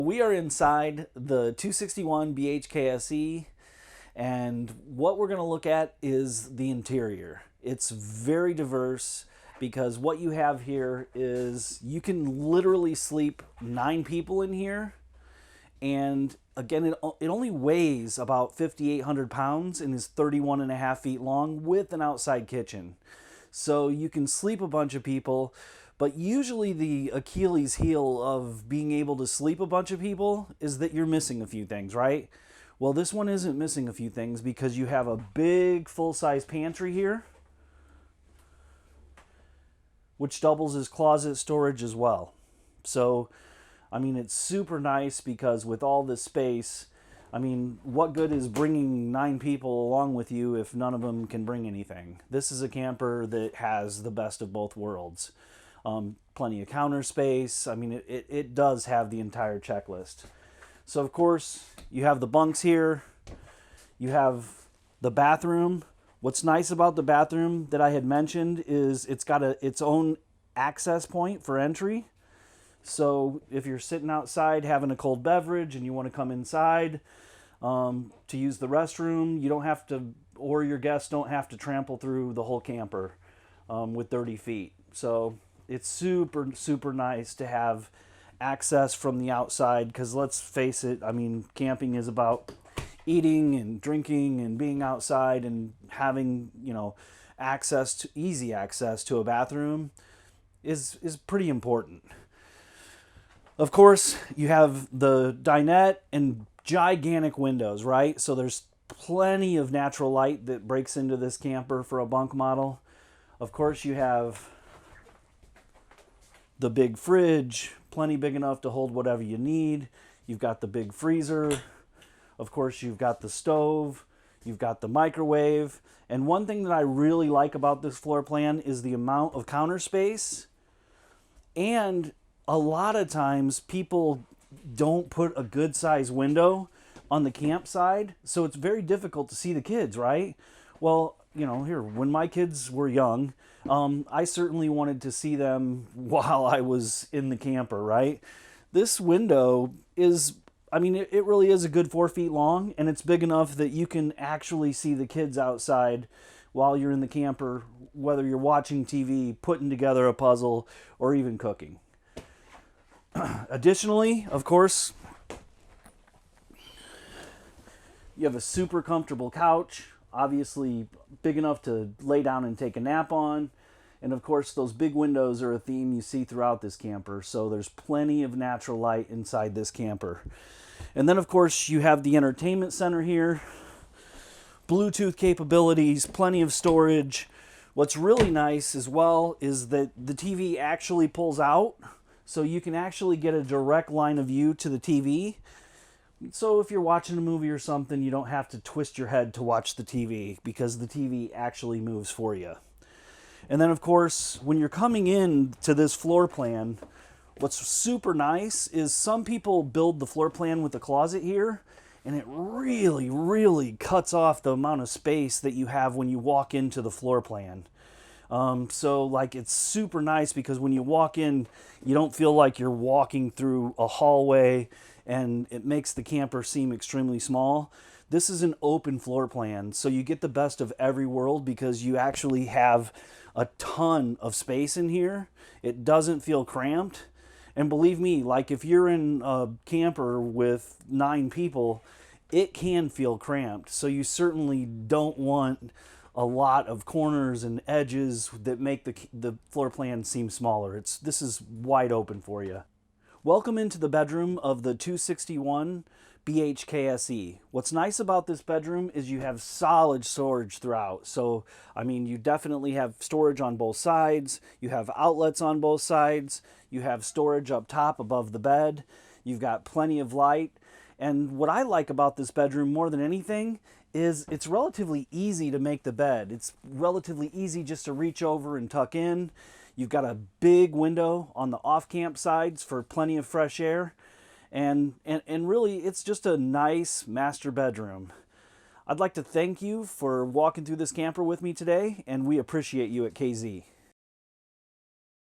We are inside the 261BHKSE, and what we're going to look at is the interior. It's very diverse because what you have here is you can literally sleep 9 people in here, and again, it only weighs about 5,800 pounds and is 31.5 feet long with an outside kitchen. So you can sleep a bunch of people. But usually the Achilles heel of being able to sleep a bunch of people is that you're missing a few things, right? Well, this one isn't missing a few things because you have a big full-size pantry here, which doubles as closet storage as well. So, I mean, it's super nice because with all this space, I mean, what good is bringing 9 people along with you if none of them can bring anything? This is a camper that has the best of both worlds. Plenty of counter space. I mean, it does have the entire checklist. So, of course, you have the bunks here. You have the bathroom. What's nice about the bathroom that I had mentioned is it's got its own access point for entry. So if you're sitting outside having a cold beverage and you want to come inside to use the restroom, you don't have to, or your guests don't have to trample through the whole camper with 30 feet. So it's super, super nice to have access from the outside because let's face it, I mean, camping is about eating and drinking and being outside and having, you know, easy access to a bathroom is pretty important. Of course, you have the dinette and gigantic windows, right? So there's plenty of natural light that breaks into this camper for a bunk model. Of course, you have the big fridge, plenty big enough to hold whatever you need. You've got the big freezer. Of course, you've got the stove. You've got the microwave. And one thing that I really like about this floor plan is the amount of counter space. And a lot of times people don't put a good size window on the campside, so it's very difficult to see the kids, right? Well, you know, here, when my kids were young, I certainly wanted to see them while I was in the camper, right? This window is, I mean, it really is a good 4 feet long, and it's big enough that you can actually see the kids outside while you're in the camper, whether you're watching TV, putting together a puzzle, or even cooking. Additionally, of course, you have a super comfortable couch, obviously big enough to lay down and take a nap on. And of course, those big windows are a theme you see throughout this camper. So there's plenty of natural light inside this camper. And then of course, you have the entertainment center here, Bluetooth capabilities, plenty of storage. What's really nice as well is that the TV actually pulls out, so you can actually get a direct line of view to the TV. So if you're watching a movie or something, you don't have to twist your head to watch the TV because the TV actually moves for you. And then of course, when you're coming in to this floor plan, what's super nice is some people build the floor plan with a closet here, and it really, really cuts off the amount of space that you have when you walk into the floor plan. So like it's super nice because when you walk in, you don't feel like you're walking through a hallway and it makes the camper seem extremely small. This is an open floor plan, so you get the best of every world because you actually have a ton of space in here. It doesn't feel cramped. And believe me, like if you're in a camper with 9 people, it can feel cramped. So you certainly don't want a lot of corners and edges that make the floor plan seem smaller. This is wide open for you. Welcome into the bedroom of the 261 BHKSE. What's nice about this bedroom is you have solid storage throughout. So, I mean, you definitely have storage on both sides. You have outlets on both sides. You have storage up top above the bed. You've got plenty of light. And what I like about this bedroom more than anything is it's relatively easy to make the bed. It's relatively easy just to reach over and tuck in. You've got a big window on the off-camp sides for plenty of fresh air. And really, it's just a nice master bedroom. I'd like to thank you for walking through this camper with me today, and we appreciate you at KZ.